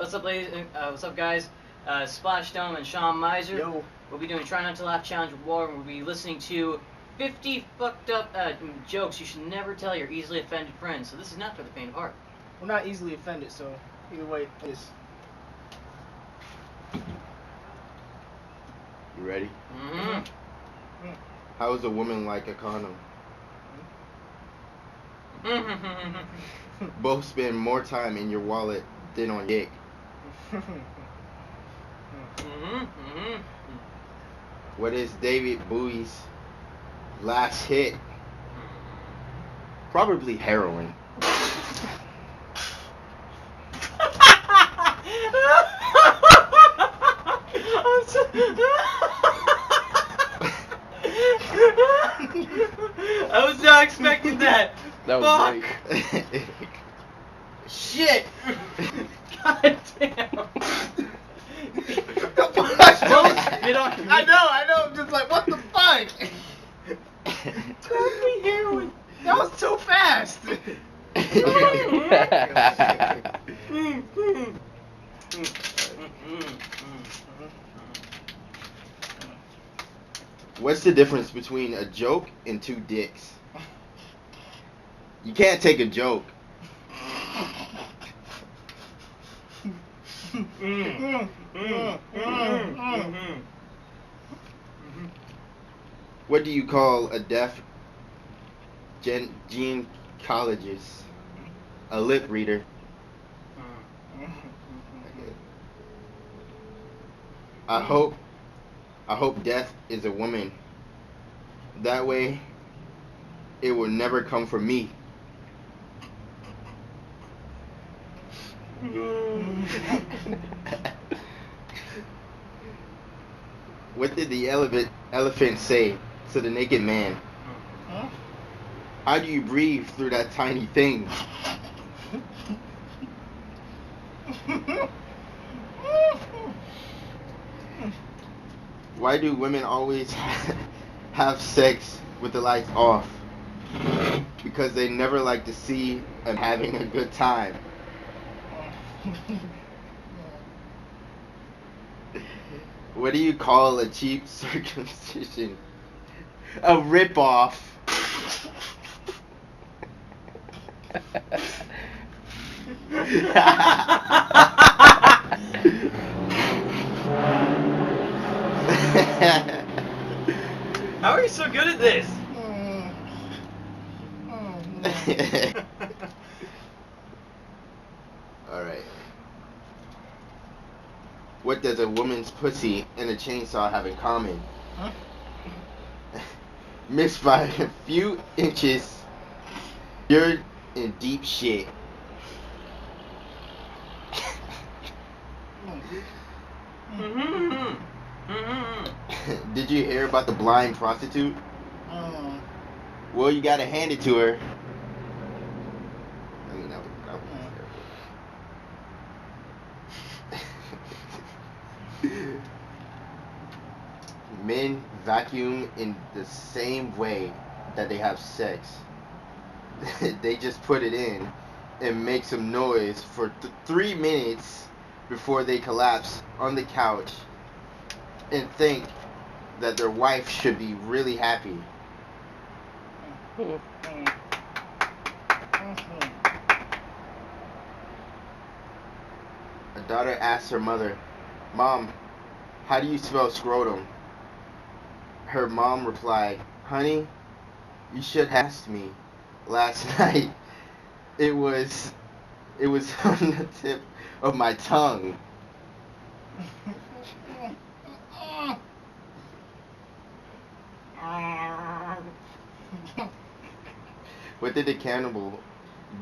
What's up, ladies? What's up, guys? Splashdome and Shaunmizer. Yo. We'll be doing Try Not to Laugh Challenge with War, and we'll be listening to 50 fucked up jokes you should never tell your easily offended friends. So this is not for the faint of heart. We're not easily offended, so either way, it is. You ready? Mm-hmm. How is a woman like a condom? Both spend more time in your wallet than on dick. What is David Bowie's last hit? Probably heroin. I was not expecting that. That was Fuck. great. Shit. God damn. I know. I'm just like, what the fuck? Probably heroin. That was too fast. What's the difference between a joke and two dicks? You can't take a joke. What do you call a deaf gynecologist? A lip reader. I hope death is a woman. That way it will never come for me. What did the elephant say to the naked man? How do you breathe through that tiny thing? Why do women always have sex with the lights off? Because they never like to see them having a good time. What do you call a cheap circumcision? A rip-off. How are you so good at this? Alright. What does a woman's pussy and a chainsaw have in common? Missed by a few inches. You're in deep shit. Did you hear about the blind prostitute? Well, you gotta hand it to her. I mean, that was terrible. Men vacuum in the same way that they have sex. They just put it in and make some noise for 3 minutes before they collapse on the couch and think that their wife should be really happy. A daughter asks her mother, "Mom, how do you spell scrotum?" Her mom replied, "Honey, you should have asked me last night. It was on the tip of my tongue." What did the cannibal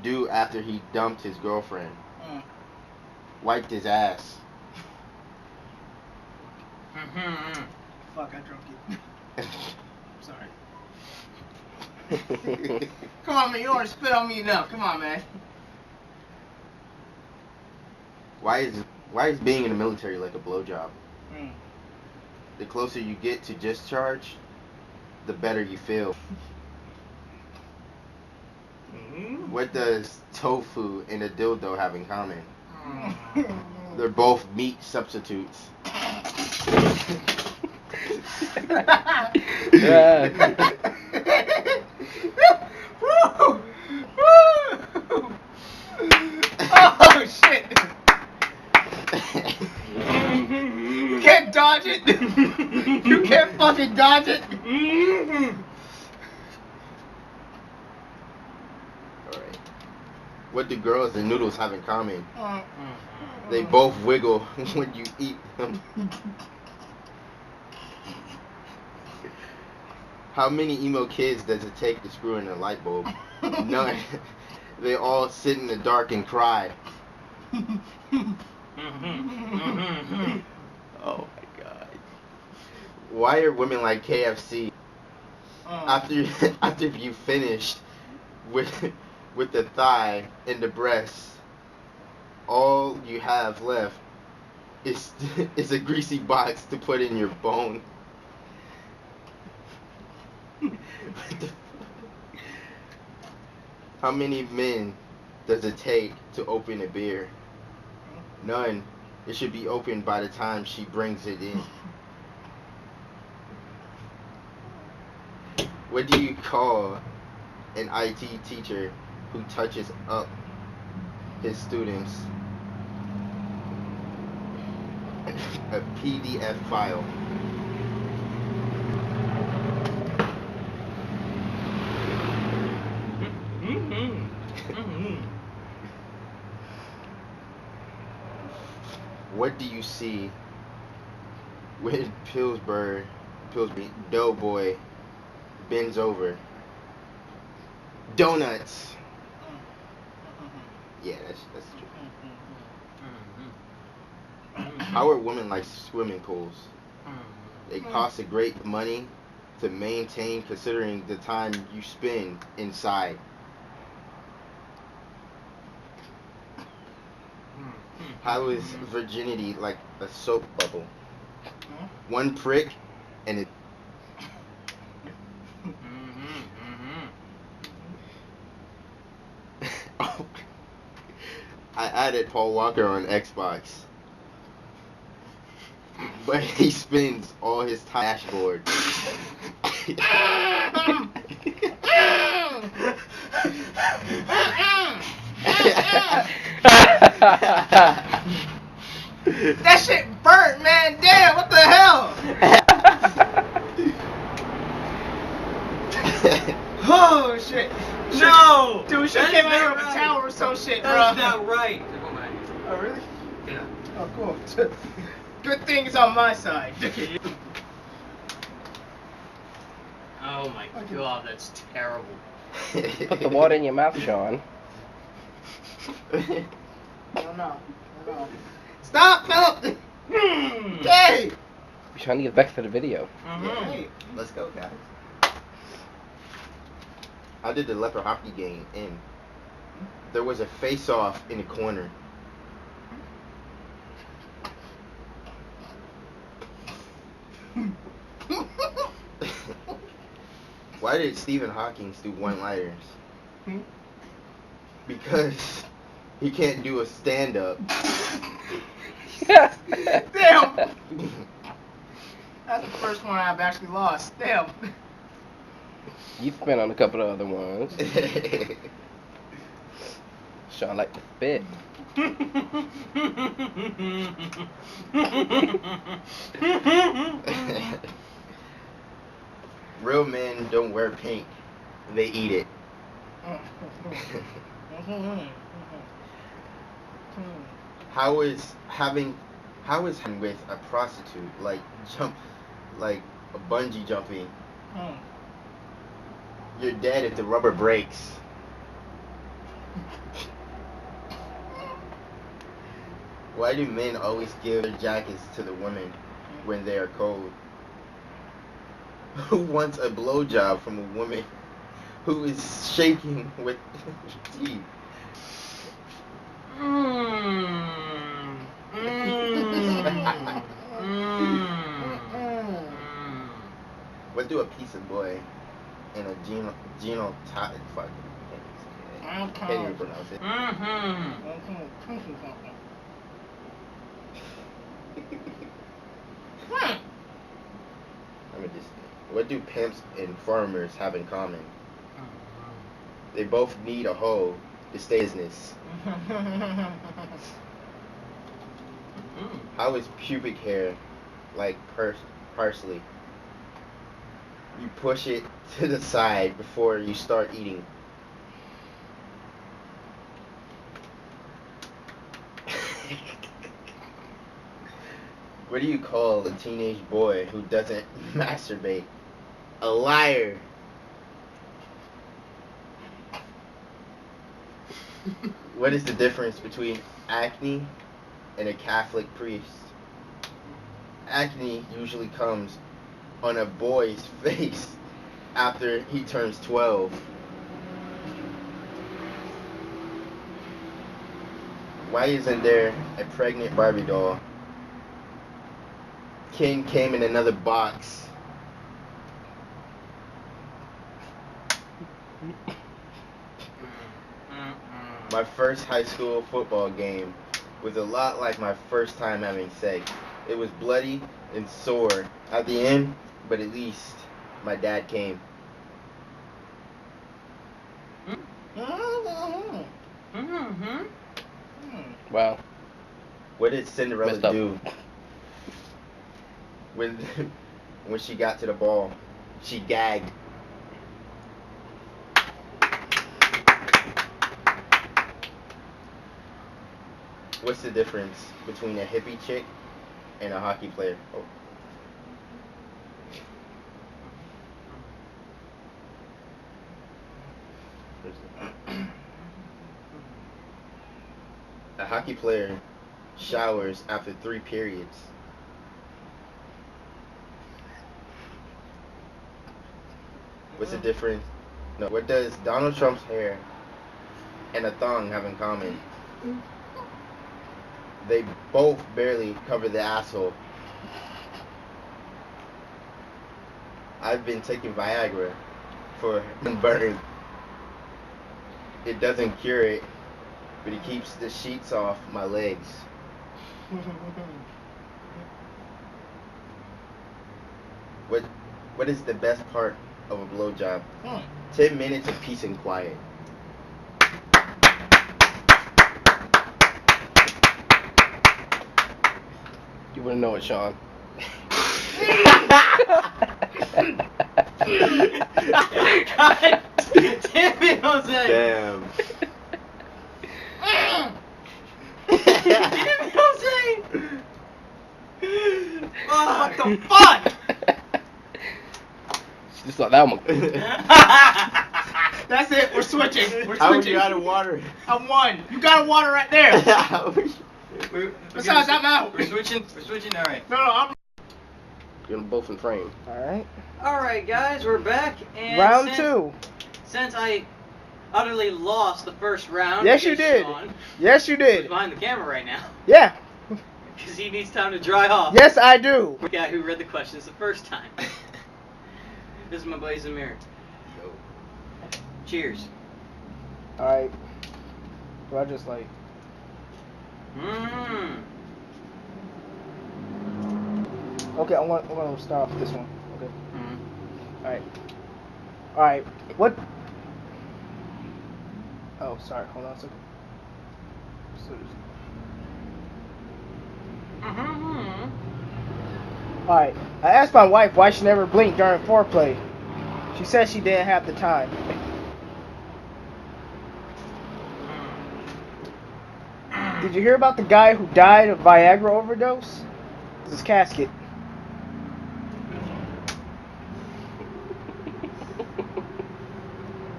do after he dumped his girlfriend? Wiped his ass. Fuck, I drunk it. Sorry. Come on, man. You don't want to spit on me enough. Come on, man. Why is being in the military like a blowjob? The closer you get to discharge, the better you feel. What does tofu and a dildo have in common? They're both meat substitutes. Oh shit! You can't dodge it. You can't fucking dodge it. Alright. What do girls and noodles have in common? They both wiggle when you eat them. How many emo kids does it take to screw in a light bulb? None. They all sit in the dark and cry. Oh my god. Why are women like KFC? After you finished with the thigh and the breast, all you have left is a greasy box to put in your bone. How many men does it take to open a beer? None. It should be opened by the time she brings it in. What do you call an IT teacher who touches up his students? A PDF file. What do you see when Pillsbury Doughboy bends over? Donuts. Yeah, that's true. How are women like swimming pools? They cost a great money to maintain considering the time you spend inside. How is virginity like a soap bubble? One prick and it. Oh. I added Paul Walker on Xbox, but he spends all his time dashboard. That shit burnt, man. Damn, what the hell? Oh shit. No! Dude, we should have came out here with a towel or some shit, bro. That's not right. Oh, really? Yeah. Oh, cool. Good thing it's on my side. Oh my god, that's terrible. Put the water in your mouth, Sean. No. Stop, Philip! Hey! We're trying to get back to the video. Hey, let's go, guys. I did the leopard hockey game and there was a face-off in the corner. Why did Stephen Hawking do one-liners? Because he can't do a stand-up. Damn! That's the first one I've actually lost. Damn. You've been on a couple of other ones. Sean like to spit. Real men don't wear pink. They eat it. How is having with a prostitute like a bungee jumping? You're dead if the rubber breaks. Why do men always give their jackets to the women when they are cold? Who wants a blowjob from a woman who is shaking with teeth? What do a piece of boy and a genotype fucking can't even pronounce it. What do pimps and farmers have in common? They both need a hoe to stay in business. How is pubic hair like parsley? You push it to the side before you start eating. What do you call a teenage boy who doesn't masturbate? A liar. What is the difference between acne and a Catholic priest? Acne usually comes on a boy's face after he turns 12. Why isn't there a pregnant Barbie doll? Ken came in another box. My first high school football game was a lot like my first time having sex. It was bloody and sore at the end, but at least my dad came. Wow. What did Cinderella Messed up. do when she got to the ball? She gagged. What's the difference between a hippie chick and a hockey player? Oh. A hockey player showers after 3 periods. What's the difference? No. What does Donald Trump's hair and a thong have in common? They both barely cover the asshole. I've been taking Viagra for burn. It doesn't cure it, but it keeps the sheets off my legs. What is the best part of a blowjob? 10 minutes of peace and quiet. You wouldn't know it, Sean. God damn it, Jose! Damn. Damn it, Jose! Oh, what the fuck? She just thought that one. That's it. We're switching. We're How are switching. you out of water? I'm one. You got a water right there. Besides, I'm out. We're switching. All right. No, I'm. You're both in frame. Alright. All right, guys, we're back. And Round since, 2. Since I utterly lost the first round, Yes, you because did. Sean, Yes, you who's did. behind the camera right now, Yeah. because he needs time to dry off. Yes, I do. The guy who read the questions the first time. This is my buddy Zamir. Yo. Cheers. Alright. Do I just like. Mmm. Okay, I want to start off with this one. Okay. Mm. Alright. Alright. What? Oh, sorry. Hold on a second. Alright. I asked my wife why she never blinked during foreplay. She said she didn't have the time. Did you hear about the guy who died of Viagra overdose? His casket.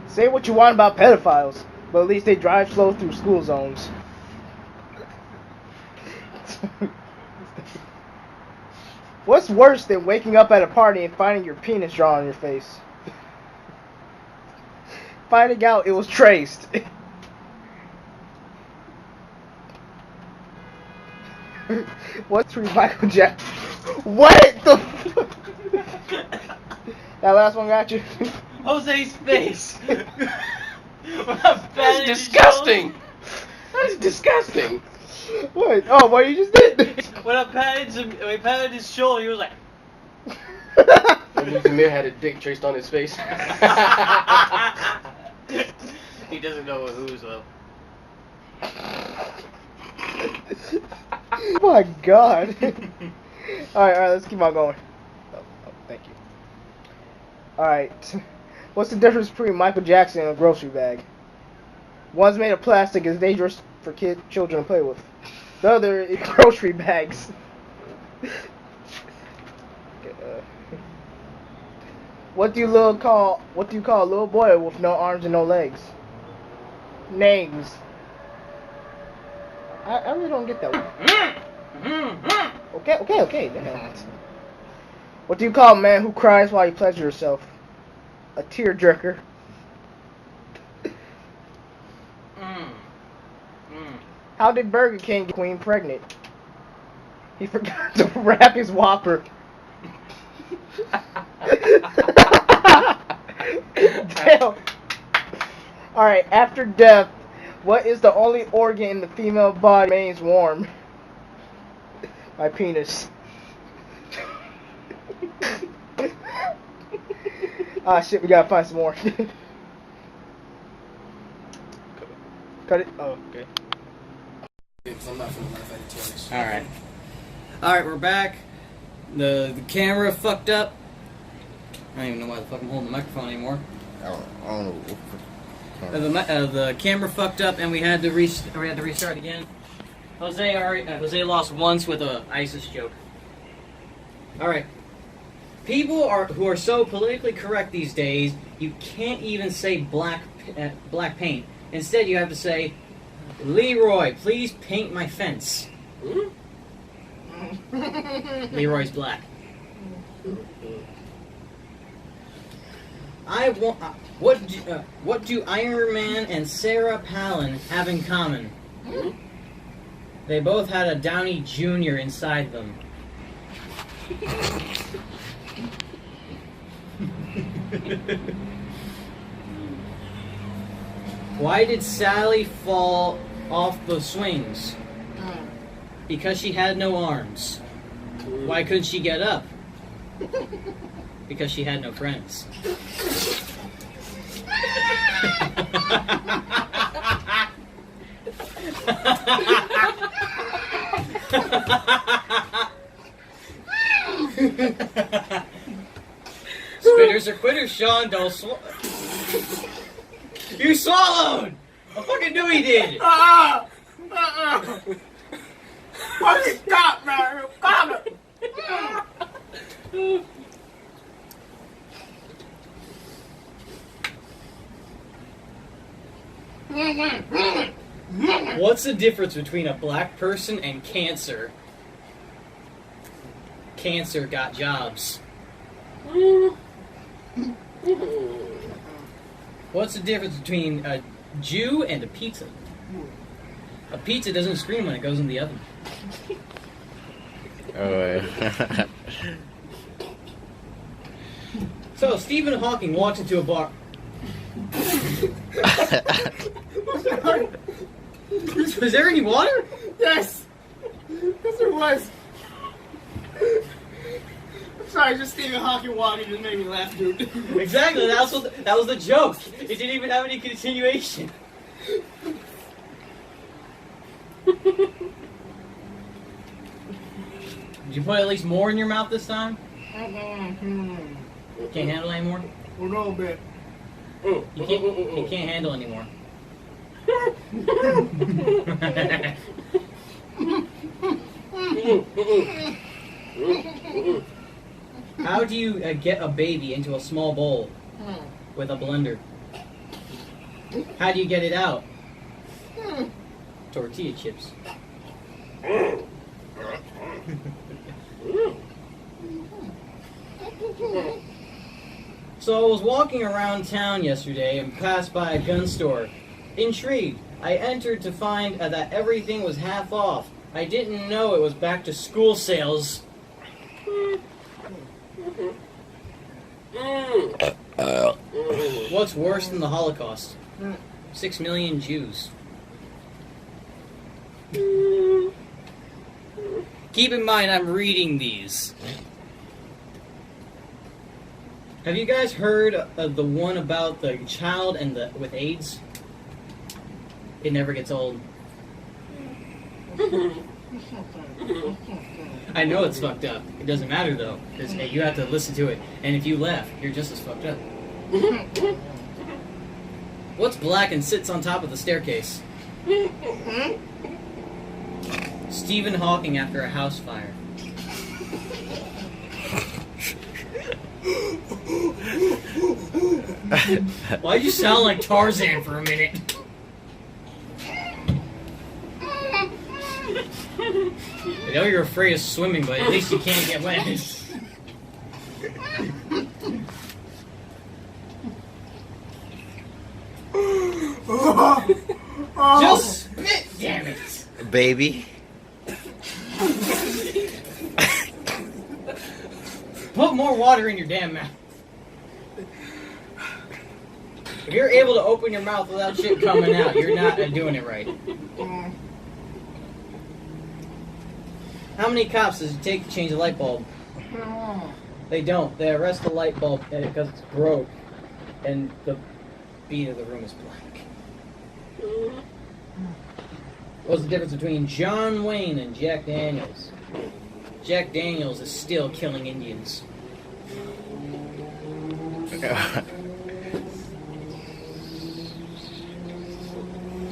Say what you want about pedophiles, but at least they drive slow through school zones. What's worse than waking up at a party and finding your penis drawn on your face? Finding out it was traced. What's for Michael Jackson? What the fuck? That last one got you? Jose's face. That's disgusting. That's disgusting. What? Oh, what you just did? When I patted his shoulder, he was like. Maybe Zamir had a dick traced on his face. He doesn't know who's though. Oh my god. Alright, let's keep on going. Oh, thank you. Alright. What's the difference between Michael Jackson and a grocery bag? One's made of plastic, is dangerous for children to play with. The other is grocery bags. What do you call a little boy with no arms and no legs? Names. I really don't get that one. Okay. Damn. What do you call a man who cries while you pleasure yourself? A tearjerker. How did Burger King get Queen pregnant? He forgot to wrap his Whopper. Damn. Alright, after death, what is the only organ in the female body that remains warm? My penis. Ah shit, we gotta find some more. Cut it? Oh, okay. Alright. Alright, we're back. The camera fucked up. I don't even know why the fuck I'm holding the microphone anymore. I don't know. The camera fucked up and we had to restart again. Jose lost once with a ISIS joke. Alright. People who are so politically correct these days, you can't even say black paint. Instead, you have to say, Leroy, please paint my fence. Leroy's black. What do Iron Man and Sarah Palin have in common? They both had a Downey Jr. inside them. Why did Sally fall off the swings? Because she had no arms. Why couldn't she get up? Because she had no friends. Spitters or quitters, Sean. Don't You swallowed! I fucking knew he did! Why did you stop, man? Stop it! What's the difference between a black person and cancer? Cancer got jobs. What's the difference between a Jew and a pizza? A pizza doesn't scream when it goes in the oven. Oh, So, Stephen Hawking walks into a bar. Was there any water? Yes! Yes, there was. I'm sorry, just Stephen Hawking walking just made me laugh, dude. Exactly, that was the joke. It didn't even have any continuation. Did you put at least more in your mouth this time? Can't handle anymore? A little bit. You can't handle anymore. How do you get a baby into a small bowl with a blender? How do you get it out? Tortilla chips. So I was walking around town yesterday and passed by a gun store. Intrigued, I entered to find that everything was half off. I didn't know it was back to school sales. What's worse than the Holocaust? 6 million Jews. Keep in mind, I'm reading these. Have you guys heard of the one about the child and with AIDS? It never gets old. I know it's fucked up. It doesn't matter though, because you have to listen to it. And if you laugh, you're just as fucked up. What's black and sits on top of the staircase? Stephen Hawking after a house fire. Why'd you sound like Tarzan for a minute? I know you're afraid of swimming, but at least you can't get wet. Just spit, damn it! Baby. Put more water in your damn mouth. If you're able to open your mouth without shit coming out, you're not doing it right. How many cops does it take to change a light bulb? They don't. They arrest the light bulb because it's broke and the beat of the room is black. What's the difference between John Wayne and Jack Daniels? Jack Daniels is still killing Indians.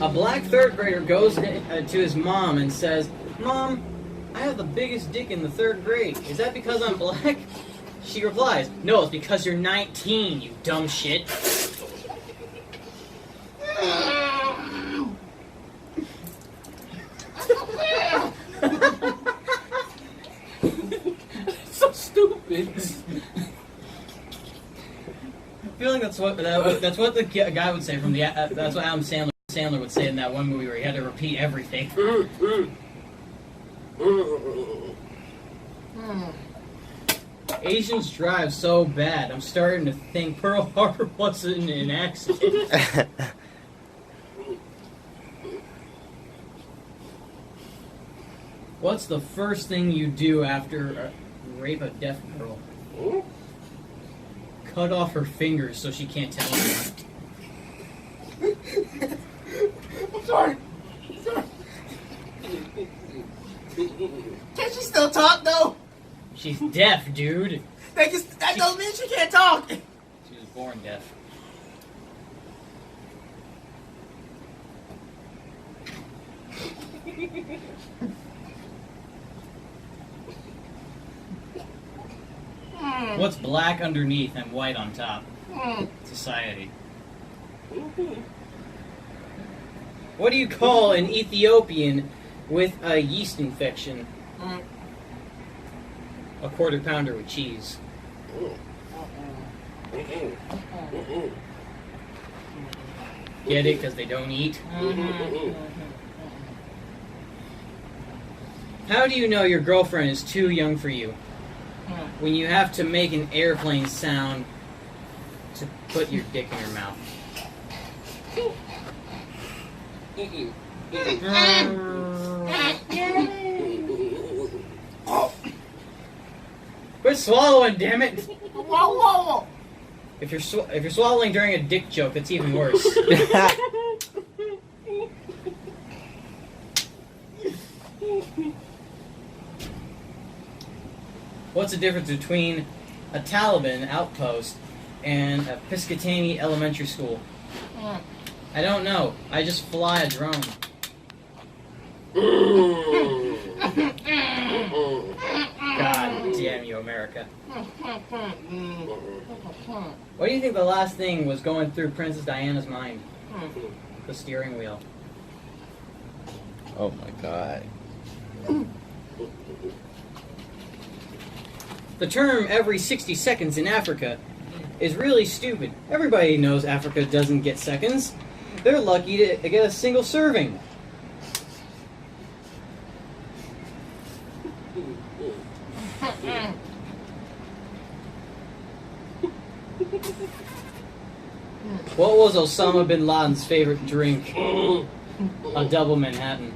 A black third grader goes to his mom and says, "Mom, I have the biggest dick in the third grade. Is that because I'm black?" She replies, "No, it's because you're 19, you dumb shit." So stupid. I feel like that's what the guy would say from the. That's what Adam Sandler would say in that one movie where he had to repeat everything. Asians drive so bad. I'm starting to think Pearl Harbor wasn't an accident. What's the first thing you do after rape a deaf girl? Cut off her fingers so she can't tell you. I'm sorry. Can she still talk though? She's deaf, dude. That doesn't mean she can't talk. She was born deaf. What's black underneath and white on top? Society. What do you call an Ethiopian with a yeast infection? A quarter pounder with cheese. Get it? Because they don't eat? How do you know your girlfriend is too young for you? When you have to make an airplane sound to put your dick in your mouth. Quit swallowing, damn it! Whoa. If you're swallowing during a dick joke, that's even worse. What's the difference between a Taliban outpost and a Piscataway elementary school? I don't know. I just fly a drone. God damn you, America. What do you think the last thing was going through Princess Diana's mind? The steering wheel. Oh my god. The term every 60 seconds in Africa is really stupid. Everybody knows Africa doesn't get seconds. They're lucky to get a single serving. What was Osama bin Laden's favorite drink? A double Manhattan.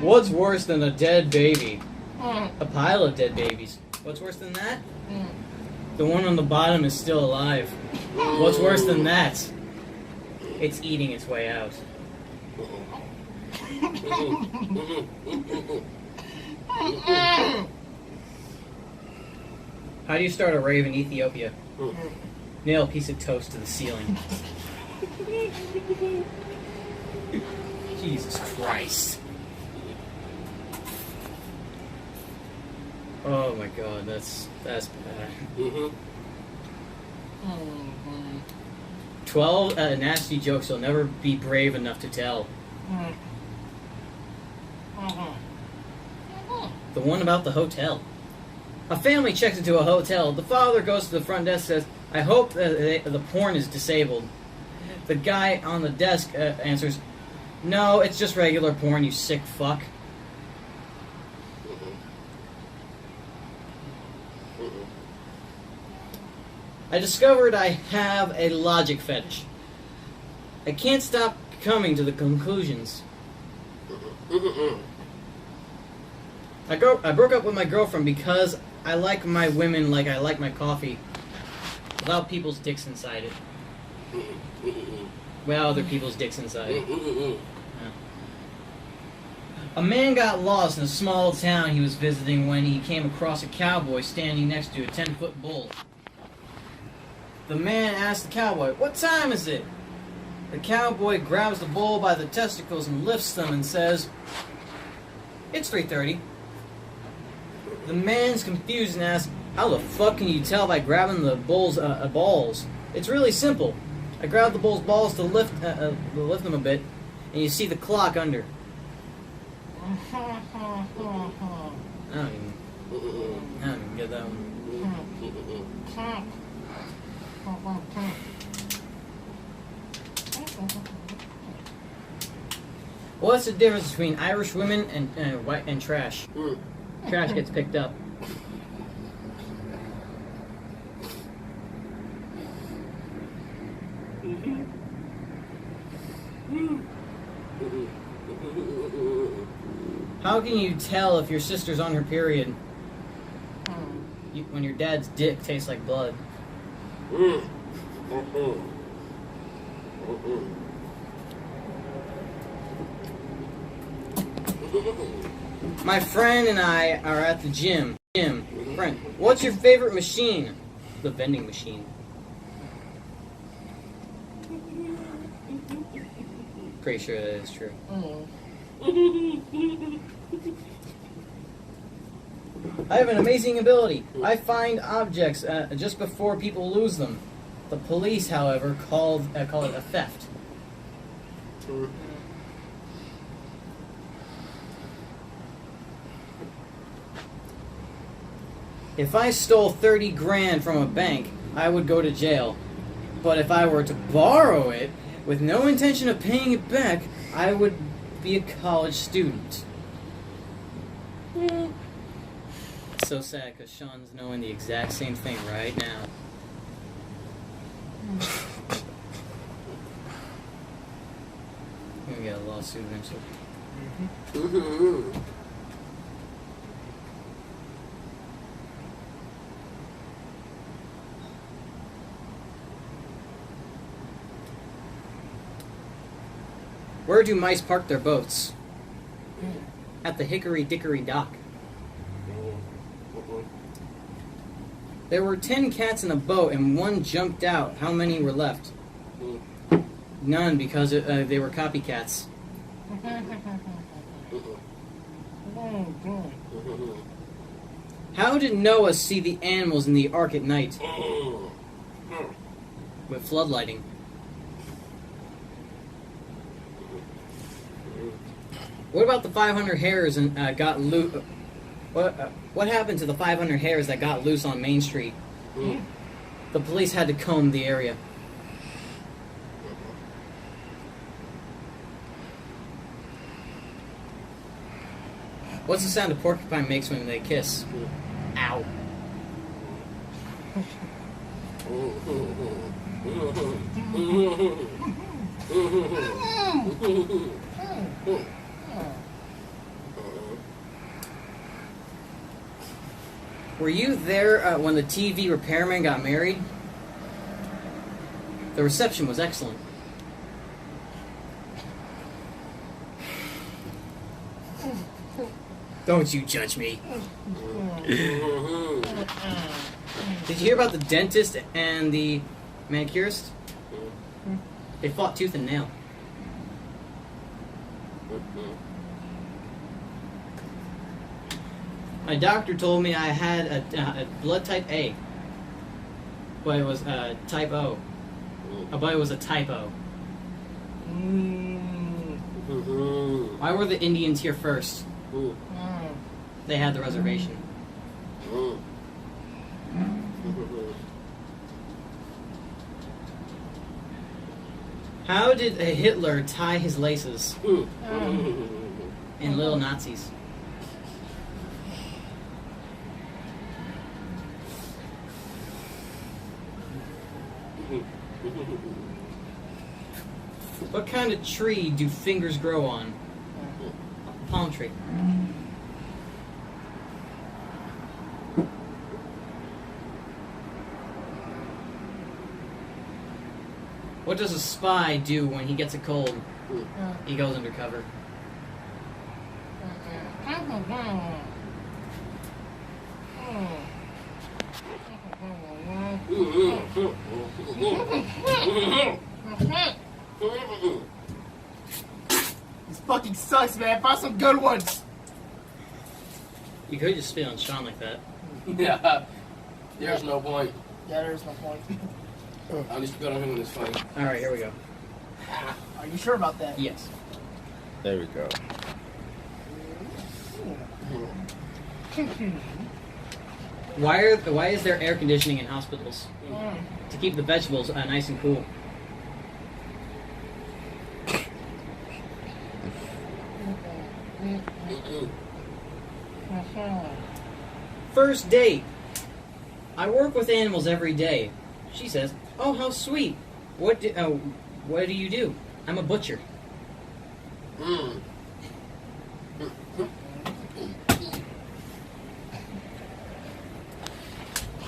What's worse than a dead baby? A pile of dead babies. What's worse than that? The one on the bottom is still alive. What's worse than that? It's eating its way out. How do you start a rave in Ethiopia? Nail a piece of toast to the ceiling. Jesus Christ. Oh my god, that's bad. 12 nasty jokes you'll never be brave enough to tell. The one about the hotel. A family checks into a hotel. The father goes to the front desk and says, I hope that the porn is disabled. The guy on the desk answers, no, it's just regular porn, you sick fuck. I discovered I have a logic fetish. I can't stop coming to the conclusions. I broke up with my girlfriend because I like my women like I like my coffee, without people's dicks inside it. Well, other people's dicks inside it. Yeah. A man got lost in a small town he was visiting when he came across a cowboy standing next to a 10-foot bull. The man asked the cowboy, what time is it? The cowboy grabs the bull by the testicles and lifts them and says, it's 3:30. The man's confused and asks, how the fuck can you tell by grabbing the bull's balls? It's really simple. I grab the bull's balls to lift them a bit, and you see the clock under. I don't even get that one. What's the difference between Irish women and trash? Trash gets picked up. How can you tell if your sister's on her period when your dad's dick tastes like blood? My friend and I are at the gym. Friend, what's your favorite machine? The vending machine. Pretty sure that is true. I have an amazing ability. I find objects just before people lose them. The police, however, call it a theft. If I stole 30 grand from a bank, I would go to jail. But if I were to borrow it with no intention of paying it back, I would be a college student. It's so sad because Sean's knowing the exact same thing right now. We're gonna get a lawsuit eventually. Where do mice park their boats? At the Hickory Dickory Dock. There were 10 cats in a boat and one jumped out. How many were left? None, because they were copycats. How did Noah see the animals in the ark at night? With floodlighting. What about the 500 hares and got loose? What happened to the 500 hares that got loose on Main Street? The police had to comb the area. What's the sound a porcupine makes when they kiss? Ow. Were you there when the TV repairman got married? The reception was excellent. Don't you judge me. Did you hear about the dentist and the manicurist? They fought tooth and nail. My doctor told me I had a blood type A, but it was type O. But it was a typo. Why were the Indians here first? They had the reservation. How did Hitler tie his laces? And little Nazis. What kind of tree do fingers grow on? A palm tree. What does a spy do when he gets a cold? He goes undercover. This fucking sucks, man. Find some good ones. You could just spit on Sean like that. Yeah. There's no point. Yeah, there's no point. I'll just spit on him when it's funny. Alright, here we go. Are you sure about that? Yes. There we go. Why is there air conditioning in hospitals? To keep the vegetables nice and cool. First date. I work with animals every day. She says, "Oh, how sweet. What do you do?" "I'm a butcher."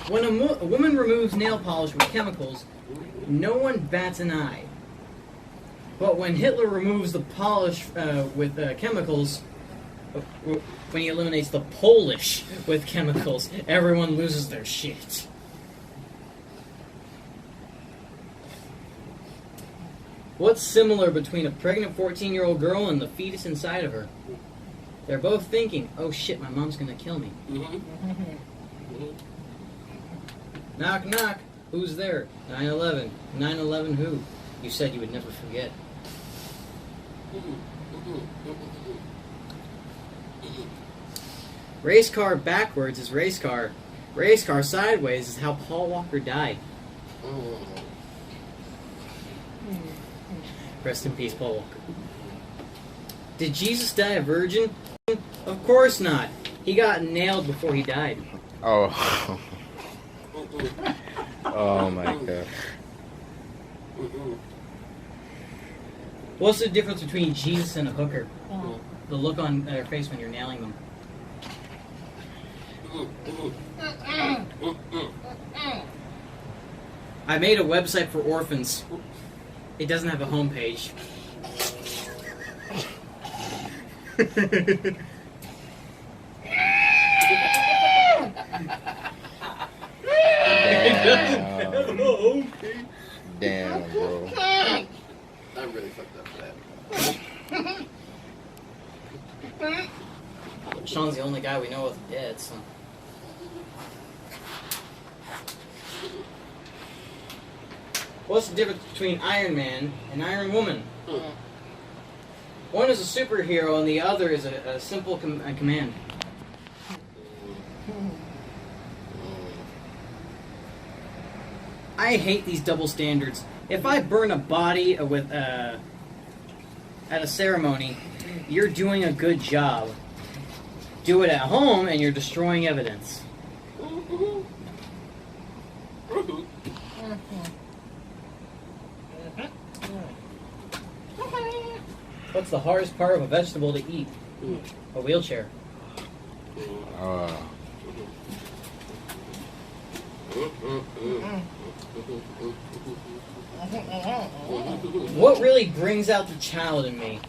When a woman removes nail polish with chemicals, no one bats an eye. But when Hitler removes the polish with chemicals, when he eliminates the Polish with chemicals, everyone loses their shit. What's similar between a pregnant 14-year-old girl and the fetus inside of her? They're both thinking, "Oh shit, my mom's gonna kill me." Knock, knock. Who's there? 9/11. 9/11 who? You said you would never forget. Race car backwards is race car. Race car sideways is how Paul Walker died. Rest in peace, Paul Walker. Did Jesus die a virgin? Of course not. He got nailed before he died. Oh. Oh my god. What's the difference between Jesus and a hooker? The look on their face when you're nailing them. I made a website for orphans. It doesn't have a homepage. Damn, bro. I really fucked up for that. Sean's the only guy we know with dead, so. What's the difference between Iron Man and Iron Woman? One is a superhero and the other is a simple command. I hate these double standards. If I burn a body with at a ceremony, you're doing a good job. Do it at home and you're destroying evidence. What's the hardest part of a vegetable to eat? A wheelchair. What really brings out the child in me?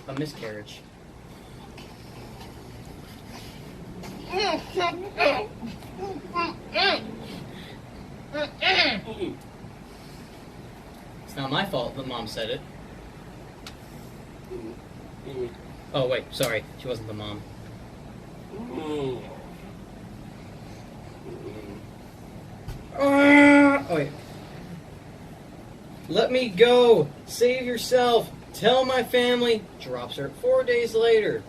A miscarriage. It's not my fault that Mom said it. Oh, wait, sorry. She wasn't the mom. Oh, wait. Let me go. Save yourself. Tell my family. Drops her 4 days later.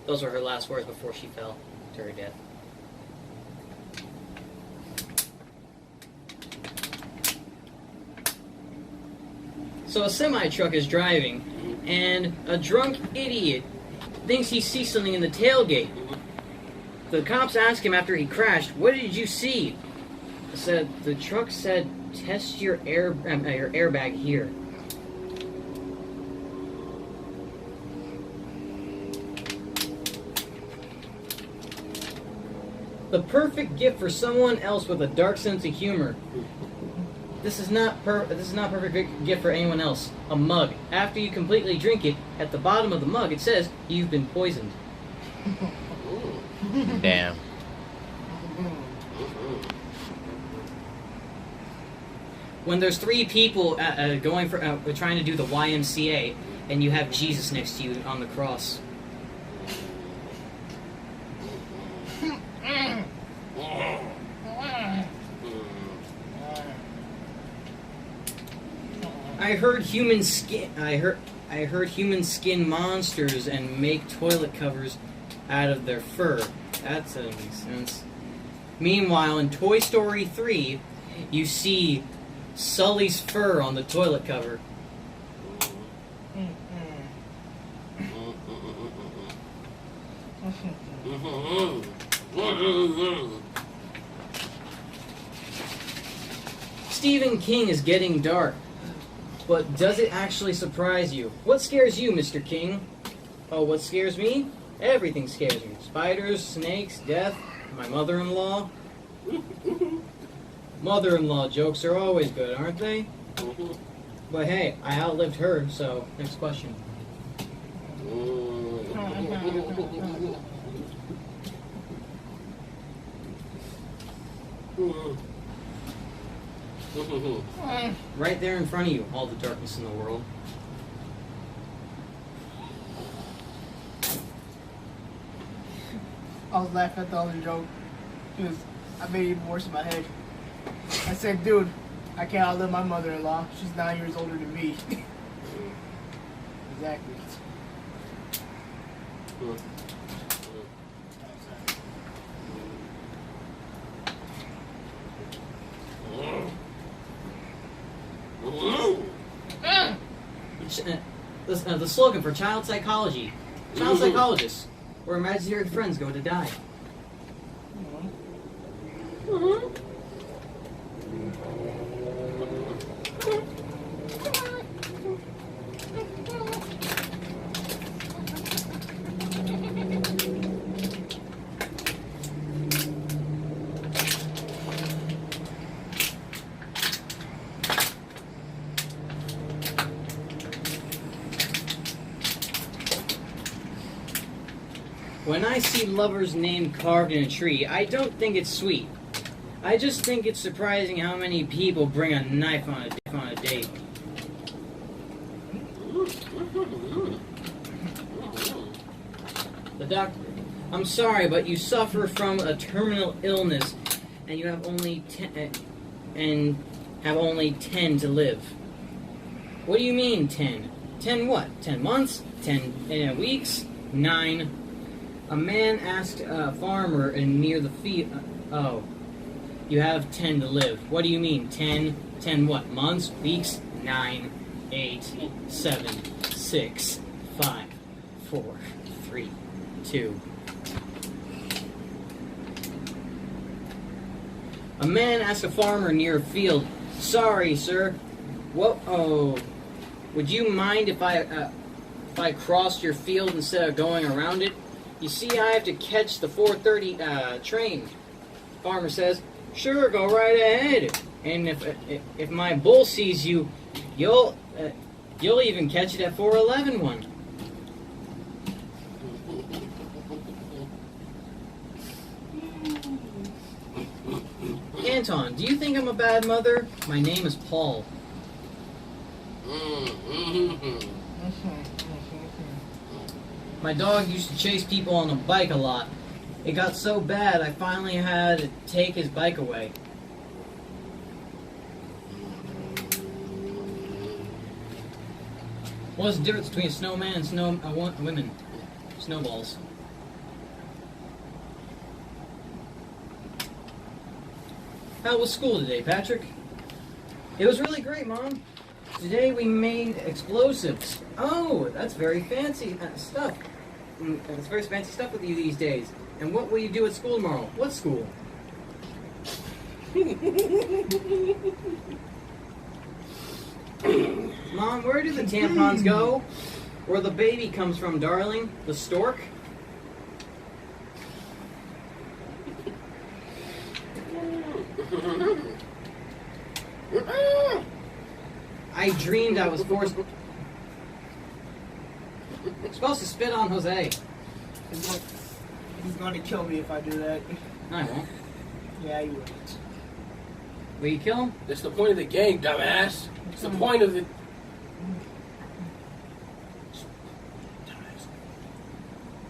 Those were her last words before she fell to her death. So a semi-truck is driving, and a drunk idiot thinks he sees something in the tailgate. The cops ask him after he crashed, "What did you see?" The truck said, "Test your airbag here." The perfect gift for someone else with a dark sense of humor. This is not perfect gift for anyone else. A mug. After you completely drink it, at the bottom of the mug it says you've been poisoned. Damn. When there's three people going for trying to do the YMCA, and you have Jesus next to you on the cross. I heard human skin monsters and make toilet covers out of their fur. That doesn't make sense. Meanwhile, in Toy Story 3, you see Sully's fur on the toilet cover. Stephen King is getting dark. But does it actually surprise you? What scares you, Mr. King? Oh, what scares me? Everything scares me. Spiders, snakes, death, my mother-in-law. Mother-in-law jokes are always good, aren't they? But hey, I outlived her, so next question. Right there in front of you, all the darkness in the world. I was laughing at the other joke because I made it even worse in my head. I said, dude, I can't outlive my mother-in-law. She's 9 years older than me. Exactly. The slogan for child psychology. Child psychologists, where imaginary friends go to die. When I see lover's name carved in a tree, I don't think it's sweet. I just think it's surprising how many people bring a knife on a date. The doctor, I'm sorry, but you suffer from a terminal illness, and you have only 10 to live. What do you mean 10? 10 what? 10 months? 10 weeks? 9. A man asked a farmer near the field, oh, you have 10 to live. What do you mean, 10? 10 what? Months? Weeks? 9, 8, 7, 6, 5, 4, 3, 2. A man asked a farmer near a field, "Sorry, sir, what, oh, would you mind if I crossed your field instead of going around it?" You see, I have to catch the 4:30 train. Farmer says, "Sure, go right ahead. And if my bull sees you, you'll even catch it at 4:11 one." Anton, do you think I'm a bad mother? My name is Paul. My dog used to chase people on a bike a lot. It got so bad I finally had to take his bike away. What's the difference between a snowman and women? Snowballs. How was school today, Patrick? It was really great, Mom. Today we made explosives. Oh, that's very fancy stuff. That's very fancy stuff with you these days. And what will you do at school tomorrow? What school? Mom, where do the tampons go? Where the baby comes from, darling? The stork? I dreamed I was supposed to spit on Jose. He's going to kill me if I do that. No, I won't. Yeah, you will. Will you kill him? That's the point of the game, dumbass. It's the point of the...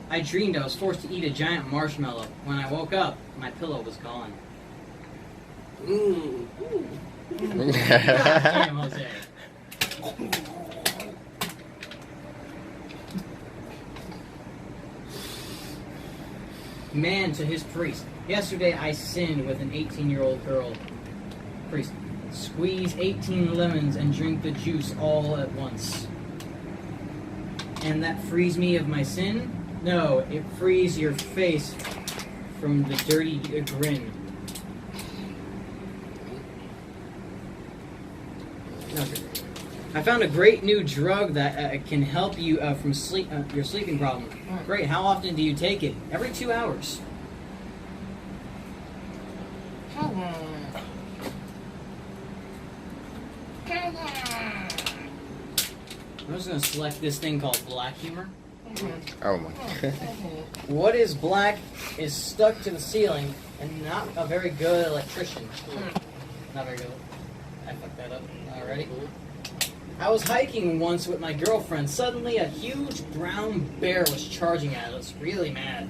I dreamed I was forced to eat a giant marshmallow. When I woke up, my pillow was gone. God damn, Jose. Man to his priest. Yesterday I sinned with an 18-year-old girl. Priest. Squeeze 18 lemons and drink the juice all at once. And that frees me of my sin? No, it frees your face from the dirty grin. Okay. I found a great new drug that can help you from your sleeping problem. Great. How often do you take it? Every 2 hours. I'm just going to select this thing called black humor. Oh my. What is black is stuck to the ceiling and not a very good electrician. Not very good. I fucked that up. Already. I was hiking once with my girlfriend. Suddenly, a huge brown bear was charging at us, really mad.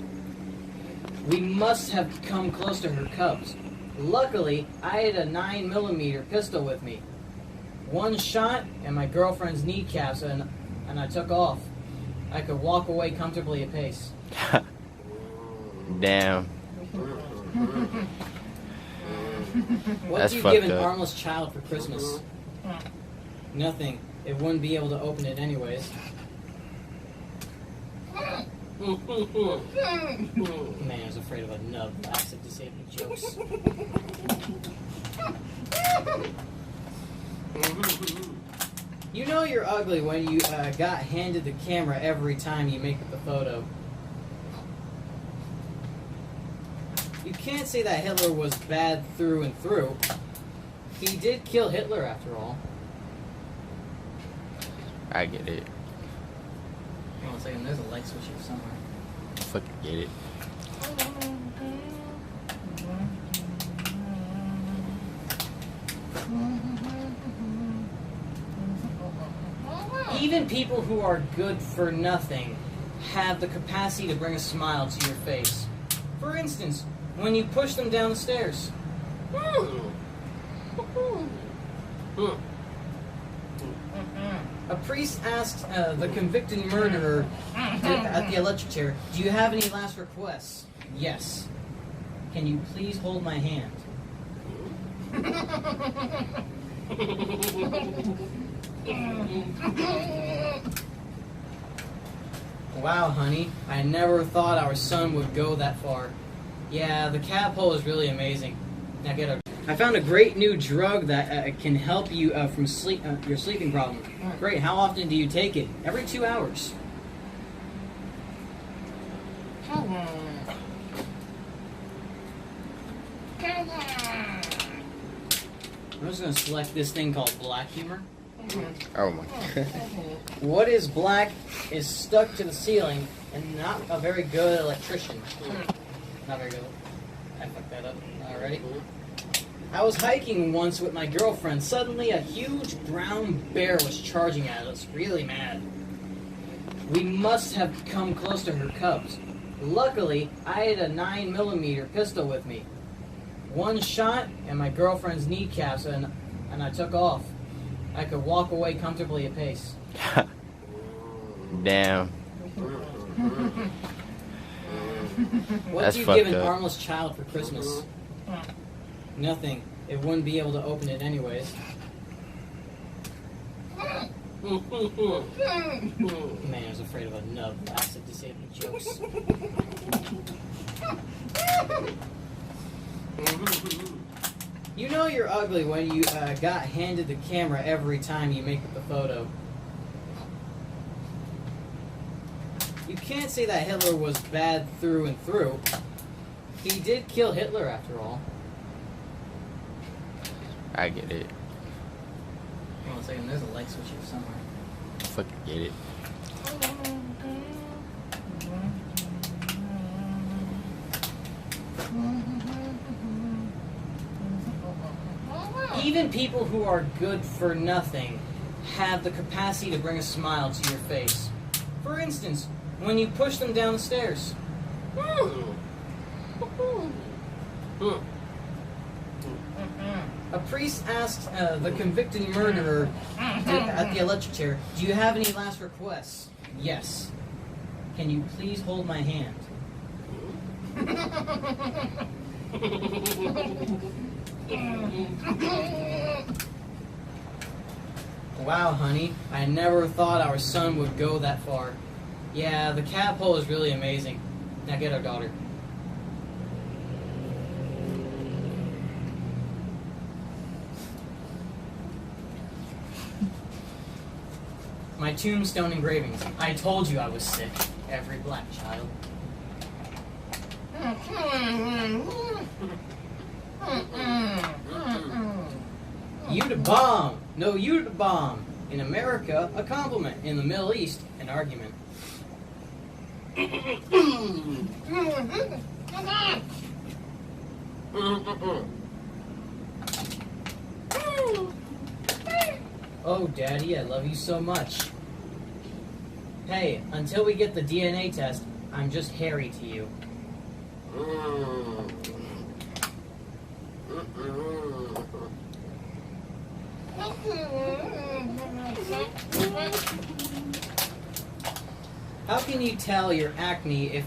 We must have come close to her cubs. Luckily, I had a 9mm pistol with me. One shot, and my girlfriend's kneecaps, and I took off. I could walk away comfortably at pace. Damn. What That's do you fucked give an up. armless child for Christmas? Nothing. It wouldn't be able to open it anyways. Man, I was afraid of a nub. Acid disabling jokes. You know you're ugly when you got handed the camera every time you make the photo. You can't say that Hitler was bad through and through. He did kill Hitler after all. I get it. Hold on a second, there's a light switch here somewhere. Fucking get it. Even people who are good for nothing have the capacity to bring a smile to your face. For instance, when you push them down the stairs. A priest asks the convicted murderer at the electric chair, "Do you have any last requests?" "Yes." "Can you please hold my hand?" "Wow, honey, I never thought our son would go that far." "Yeah, the cat hole is really amazing." Now get up. I found a great new drug that can help you from your sleeping problem. Great. How often do you take it? Every 2 hours. I'm just gonna select this thing called black humor. Oh my. What is black is stuck to the ceiling and not a very good electrician. Not very good. I fucked that up. Alrighty. I was hiking once with my girlfriend. Suddenly a huge brown bear was charging at us, really mad. We must have come close to her cubs. Luckily, I had a 9mm pistol with me. One shot and my girlfriend's kneecaps and I took off. I could walk away comfortably apace. Damn. What That's do you fucked give an up. armless child for Christmas? Nothing. It wouldn't be able to open it anyways. Man, I was afraid of a nub. Acid disabling jokes. You know you're ugly when you got handed the camera every time you make the photo. You can't say that Hitler was bad through and through. He did kill Hitler after all. I get it. Hold on a second, there's a light switch here somewhere. Fucking get it. Even people who are good for nothing have the capacity to bring a smile to your face. For instance, when you push them down the stairs. A priest asked the convicted murderer at the electric chair, "Do you have any last requests?" "Yes." "Can you please hold my hand?" "Wow, honey, I never thought our son would go that far." "Yeah, the cat pole is really amazing. Now get our daughter." My tombstone engravings. "I told you I was sick. Every black child." "You the bomb. No, you the bomb. In America, a compliment. In the Middle East, an argument." "Oh, Daddy, I love you so much." "Hey, until we get the DNA test, I'm just Harry to you." How can you tell your acne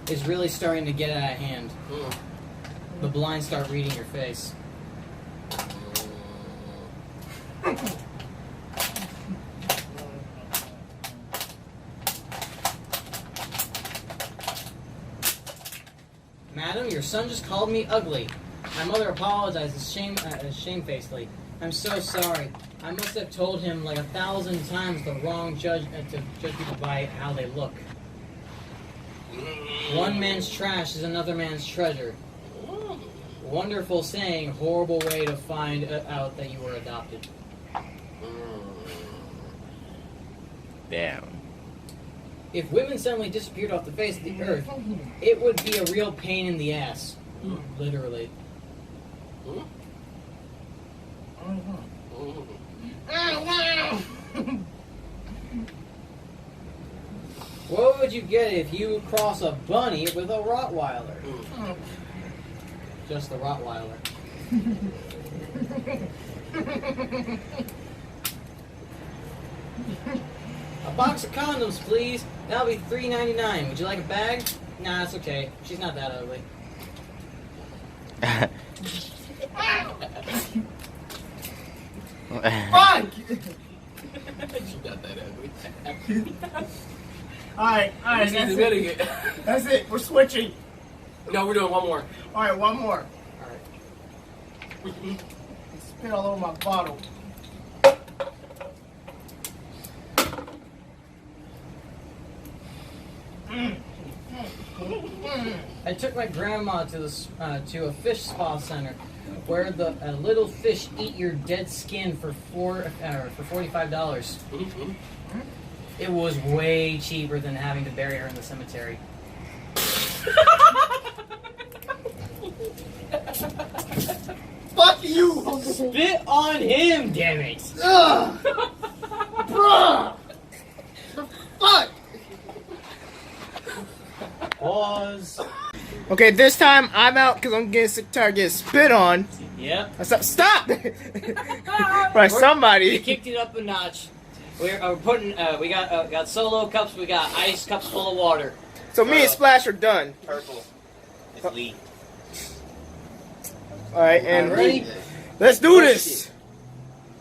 is really starting to get out of hand? The blinds start reading your face. "Madam, your son just called me ugly. My mother apologizes shamefacedly. I'm so sorry. I must have told him like 1,000 times the wrong to judge people by how they look. One man's trash is another man's treasure. Wonderful saying, horrible way to find out that you were adopted." Damn. "If women suddenly disappeared off the face of the earth, it would be a real pain in the ass." Literally. "What would you get if you cross a bunny with a Rottweiler?" Just the Rottweiler. "A box of condoms, please. That'll be $3.99. Would you like a bag?" "Nah, it's okay. She's not that ugly." Fuck! She got that ugly. Alright, that's it. That's it. We're switching. No, we're doing one more. Alright, one more. Alright. Spit all over my bottle. I took my grandma to a fish spa center where the little fish eat your dead skin for $45. It was way cheaper than having to bury her in the cemetery. Fuck you! Spit on him, damn it! Ugh! Bruh! The fuck? Pause. Okay, this time I'm out because I'm getting sick tired of getting spit on. Yep. Stop! Right, We somebody. kicked it up a notch. We're putting. We got solo cups. We got ice cups full of water. So me and Splash are done. Purple. It's Lee. Alright, and Ready? let's do this.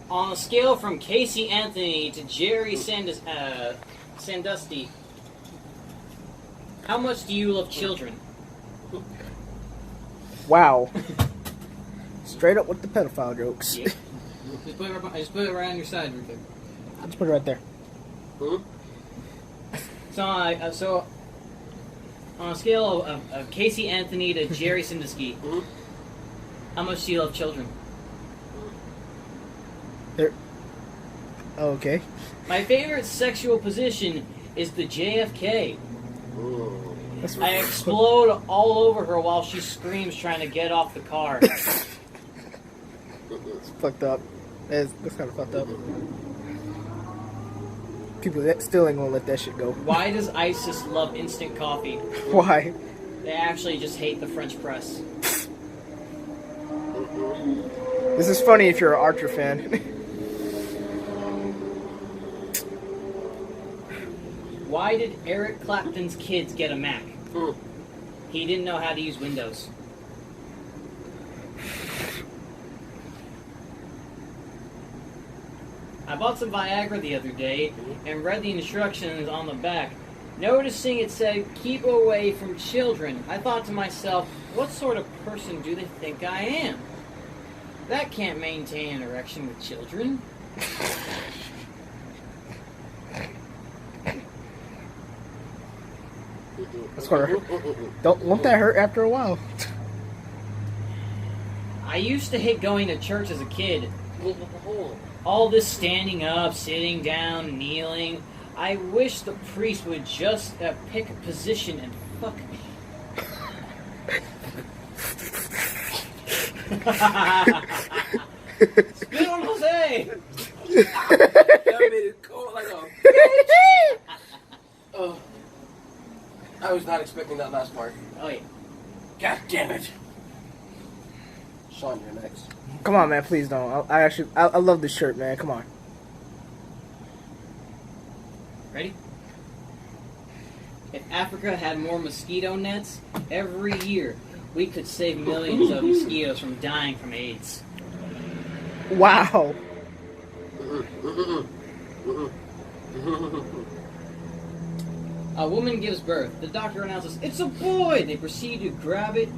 On a scale from Casey Anthony to Jerry Sandusky, how much do you love children? Wow. Straight up with the pedophile jokes. Yeah. Just put it right on your side, real quick. Just put it right there. So on a scale of Casey Anthony to Jerry Sandusky, how much do you love children? Okay. My favorite sexual position is the JFK. That's I explode all over her while she screams trying to get off the car. It's fucked up. That's kind of fucked up. People that still ain't gonna let that shit go. Why does ISIS love instant coffee? Why? They actually just hate the French press. This is funny if you're an Archer fan. Why did Eric Clapton's kids get a Mac? He didn't know how to use Windows. I bought some Viagra the other day and read the instructions on the back. Noticing it said, keep away from children, I thought to myself, what sort of person do they think I am? That can't maintain an erection with children. That's gonna hurt. Won't that hurt after a while? I used to hate going to church as a kid. All this standing up, sitting down, kneeling. I wish the priest would just pick a position and fuck me. Spit on Jose! That made it cold like a. Oh. I was not expecting that last part. Oh yeah. God damn it. Sean, you're next. Come on, man. Please don't. I love this shirt, man. Come on. Ready? If Africa had more mosquito nets, every year we could save millions of mosquitoes from dying from AIDS. Wow. A woman gives birth. The doctor announces, "It's a boy!" They proceed to grab it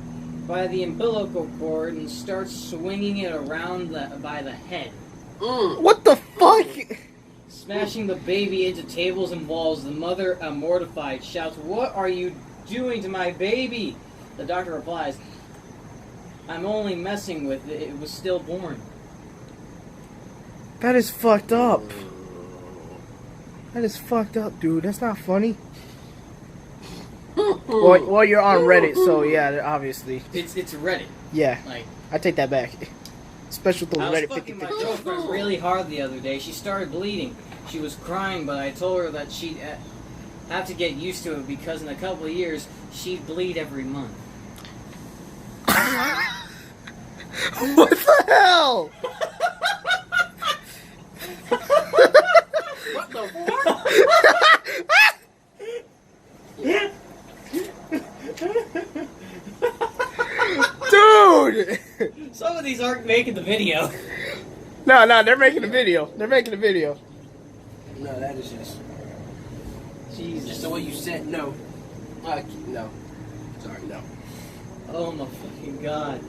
by the umbilical cord and start swinging it around by the head. What the fuck? Smashing the baby into tables and walls, the mother, mortified, shouts, "What are you doing to my baby?" The doctor replies, "I'm only messing with it. It was stillborn." That is fucked up. That is fucked up, dude. That's not funny. Well, you're on Reddit, so yeah, obviously. It's Reddit. Yeah, Like, I take that back. Especially with I those was Reddit fucking 50 my girlfriend really hard the other day. She started bleeding. She was crying, but I told her that she'd have to get used to it because in a couple of years, she'd bleed every month. What the hell? What the Dude! Some of these aren't making the video. No, they're making a video. They're making a video. No, that is just. Jesus. Just the way you said no. No. Sorry, no. Oh my fucking god.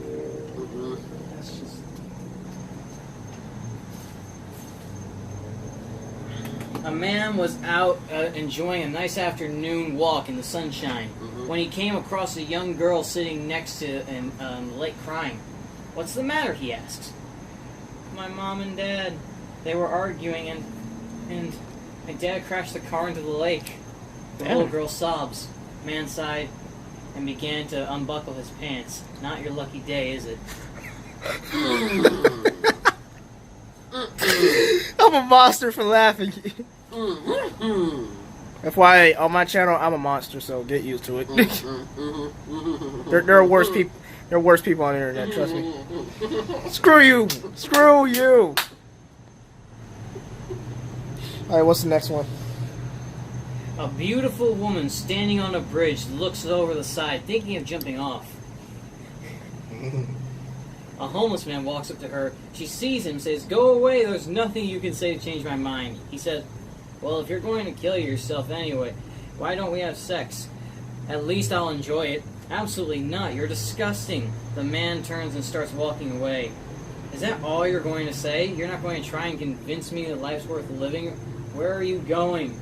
That's just. A man was out enjoying a nice afternoon walk in the sunshine when he came across a young girl sitting next to the lake crying. What's the matter, he asks. My mom and dad, they were arguing and my dad crashed the car into the lake. The Damn. little girl sobs. Man sighed and began to unbuckle his pants. Not your lucky day, is it? I'm a monster for laughing. FYI, on my channel, I'm a monster, so get used to it. there are worse people. There are worse people on the internet. Trust me. Screw you. Screw you. All right, what's the next one? A beautiful woman standing on a bridge looks over the side, thinking of jumping off. A homeless man walks up to her. She sees him, says, "Go away, there's nothing you can say to change my mind." He says, "Well, if you're going to kill yourself anyway, why don't we have sex? At least I'll enjoy it." "Absolutely not, you're disgusting." The man turns and starts walking away. "Is that all you're going to say? You're not going to try and convince me that life's worth living? Where are you going?"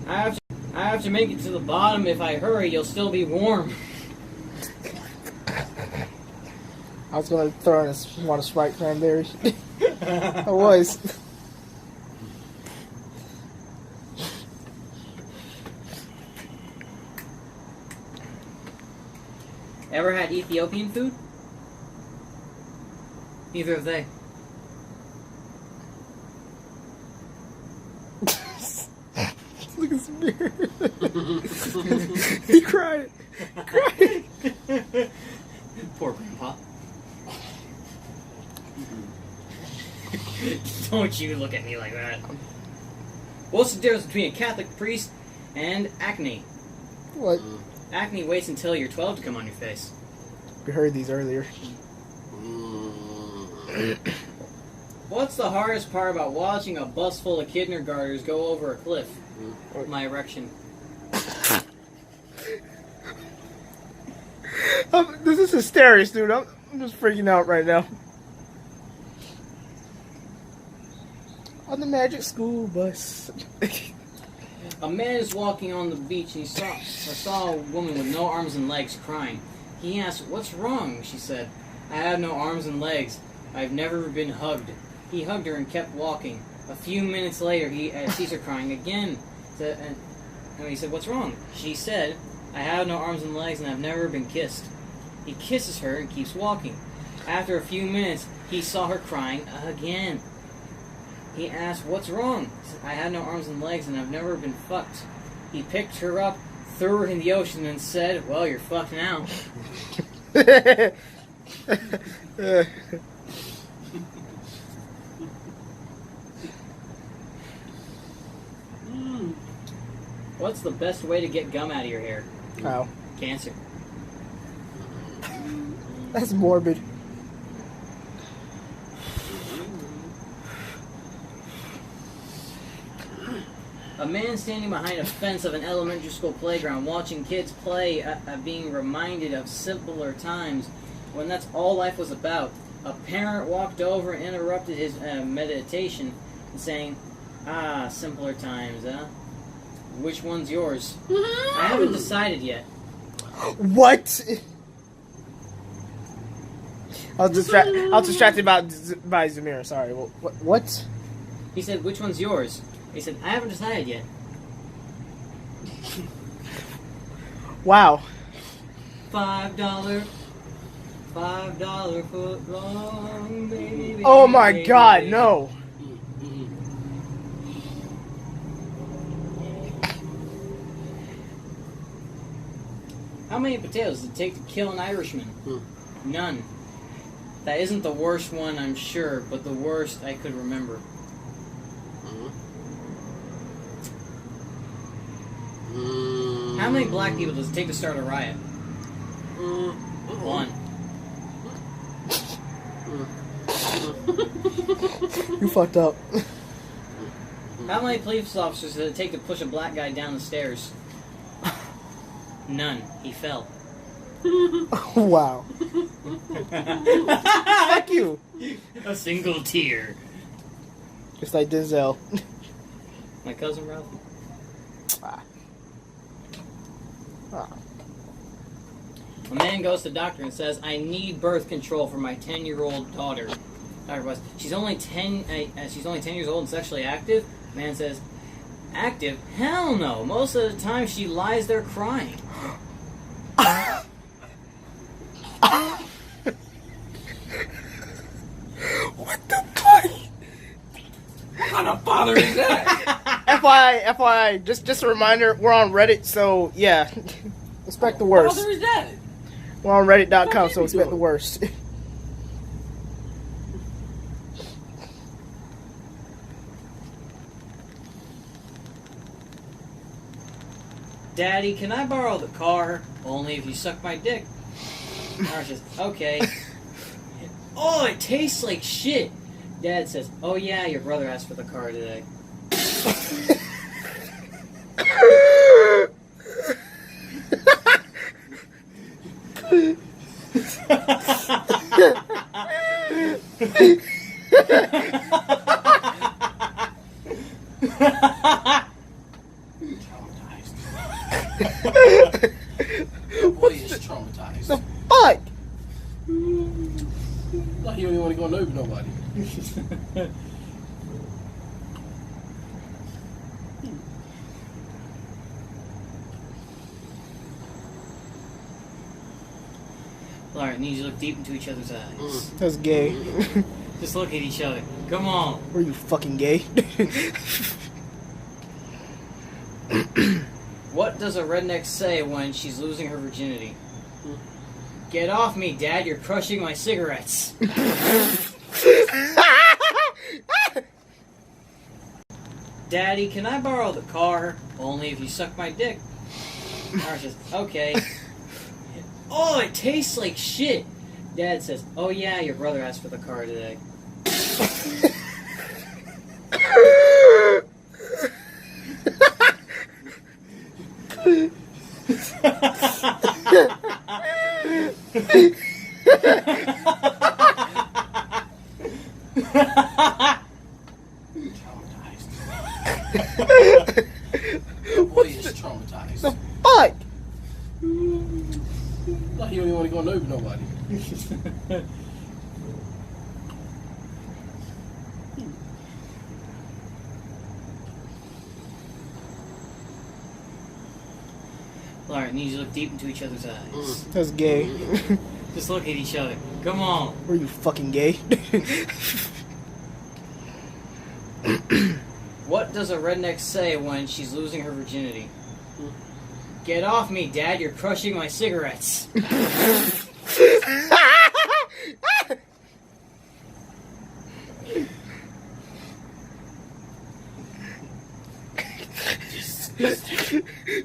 I have to make it to the bottom. If I hurry, you'll still be warm." I was gonna throw in a want a Sprite cranberry. I was. Ever had Ethiopian food? Neither have they. Look at this mirror. He cried. He cried. Poor grandpa. Don't you look at me like that. What's the difference between a Catholic priest and acne? What? Acne waits until you're 12 to come on your face. We heard these earlier. What's the hardest part about watching a bus full of kindergartners go over a cliff? My erection. This is hysterious, dude. I'm just freaking out right now. On the magic school bus. A man is walking on the beach and he saw a woman with no arms and legs crying. He asked, "What's wrong?" She said, "I have no arms and legs. I've never been hugged." He hugged her and kept walking. A few minutes later, he sees her crying again. And he said, "What's wrong?" She said, "I have no arms and legs and I've never been kissed." He kisses her and keeps walking. After a few minutes, he saw her crying again. He asked, "What's wrong?" She said, "I have no arms and legs and I've never been fucked." He picked her up, threw her in the ocean, and said, "Well, you're fucked now." What's the best way to get gum out of your hair? How? Cancer. That's morbid. A man standing behind a fence of an elementary school playground watching kids play being reminded of simpler times when that's all life was about. A parent walked over and interrupted his meditation saying, "Ah, simpler times, huh? Which one's yours?" "I haven't decided yet." What? I was distracted by Zamir. Sorry. What? He said, "Which one's yours?" He said, "I haven't decided yet." Wow. $5 foot long, baby. Oh my God, no. How many potatoes does it take to kill an Irishman? None. That isn't the worst one, I'm sure, but the worst I could remember. How many black people does it take to start a riot? One. You fucked up. How many police officers does it take to push a black guy down the stairs? None. He fell. Wow. Fuck you. A single tear. Just like Denzel. My cousin Ralph. Ah. A man goes to the doctor and says, I need birth control for my 10-year-old daughter. Doctor goes, she's only 10 years old and sexually active? Man says, active? Hell no. Most of the time she lies there crying. What the fuck? What kind of father is that? FYI, just a reminder, we're on Reddit, so yeah, expect the worst. What father is that? We're on Reddit.com, so expect the worst. Daddy, can I borrow the car? Only if you suck my dick. Car says, okay. Oh, it tastes like shit. Dad says, oh yeah, your brother asked for the car today. Boy is traumatized. The fuck? Like he don't even want to go over nobody. Alright, need you to look deep into each other's eyes. That's gay. Just look at each other. Come on. Were you fucking gay? What does a redneck say when she's losing her virginity? Get off me, Dad. You're crushing my cigarettes. Daddy, can I borrow the car? Only if you suck my dick. Car says, okay. Oh, it tastes like shit. Dad says, oh yeah, your brother asked for the car today. Boy is traumatized. The fuck? Like he don't even want to go over nobody. Alright, need you to look deep into each other's eyes. That's gay. Just look at each other. Come on. Were you fucking gay? What does a redneck say when she's losing her virginity? Get off me, Dad. You're crushing my cigarettes.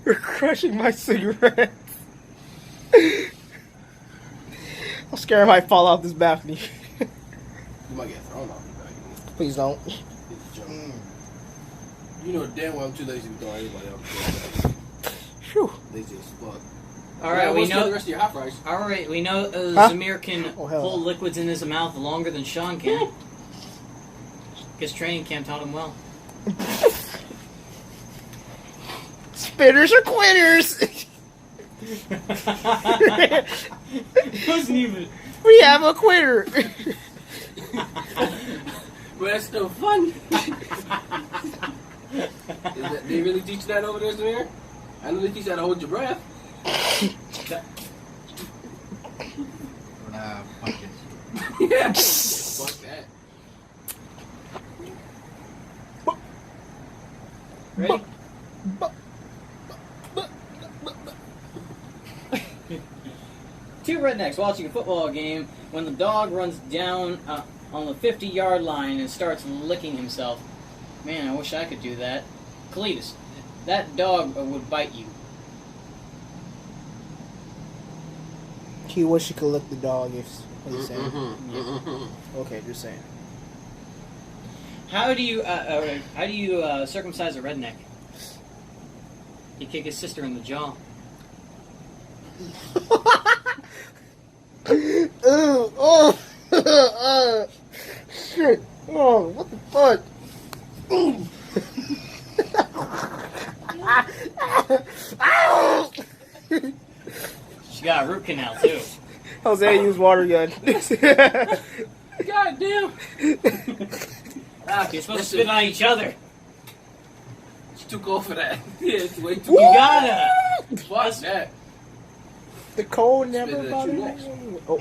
You're crushing my cigarette. I'm scared I might fall off this balcony. You might get thrown off the balcony. Please don't. It's a joke. You know damn well I'm too lazy to throw anybody off the balcony. Phew. Lazy as fuck. Alright, we What's the know. rest of your hot fries. Alright, we know Huh? Zamir can Oh, hell hold no. liquids in his mouth longer than Sean can. Guess training camp taught him well. Spitters or quitters? It wasn't even. We have a quitter. But that's still fun. They really teach that over there, Samir? I know they teach you how to hold your breath. Fuck it. Yeah. Fuck that. Ready? Two rednecks watching a football game when the dog runs down on the 50-yard line and starts licking himself. Man, I wish I could do that. Cletus, that dog would bite you. He wish he could lick the dog. If what are you saying? Okay, just saying. How do you circumcise a redneck? You kick his sister in the jaw. Shit. Oh, what the fuck? She got a root canal too. Jose used water gun. God damn. You're supposed to spit on each other. It's too cold for that. Yeah, it's way too You cold. gotta. Fuck that. The cold never Spit it at bothered you me. next. Oh.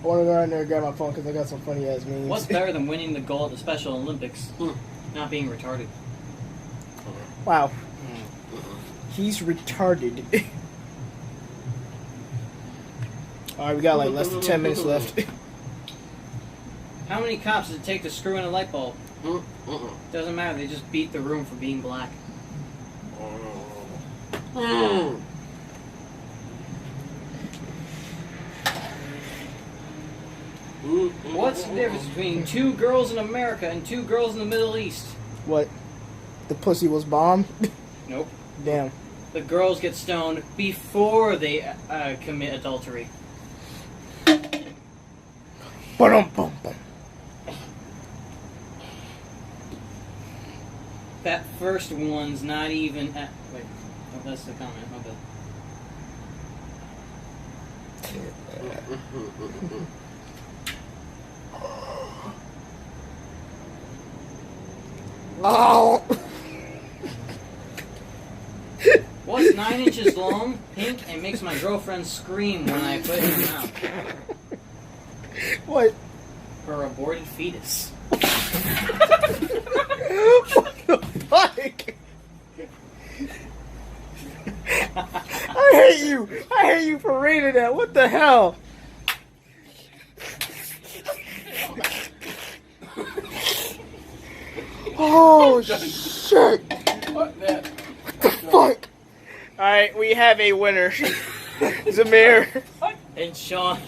I want to go out there and grab my phone because I got some funny ass memes. What's better than winning the gold at the Special Olympics? Not being retarded. Wow. He's retarded. Alright, we got like less than 10 minutes left. How many cops does it take to screw in a light bulb? Doesn't matter, they just beat the room for being black. What's the difference between 2 girls in America and 2 girls in the Middle East? What? The pussy was bomb? Nope. Damn. The girls get stoned before they commit adultery. Ba-dum-bum-bum. That first one's not even at... Wait, oh, that's the comment. Okay. Oh! What's 9 inches long, pink, and makes my girlfriend scream when I put it in her mouth? What? Her aborted fetus. What the fuck? I hate you. I hate you for reading that. What the hell? Oh shit! Fuck that. What the fuck? Alright, we have a winner. Zamir. And Sean.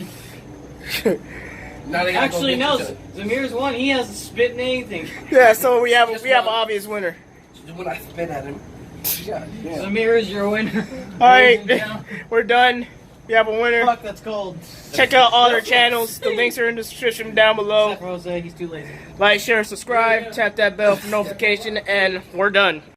Now they gotta go Actually, get no. each other. Zamir's won. He hasn't spit in anything. Yeah, so we have Just an one. obvious winner. When I spit at him. God damn. Zamir is your winner. Alright, Ladies and gentlemen. we're done. We have a winner. Fuck, that's cold. Check out all their channels. The links are in the description down below. Except Rose, he's too lazy. Like, share, subscribe, tap that bell for notification, and we're done.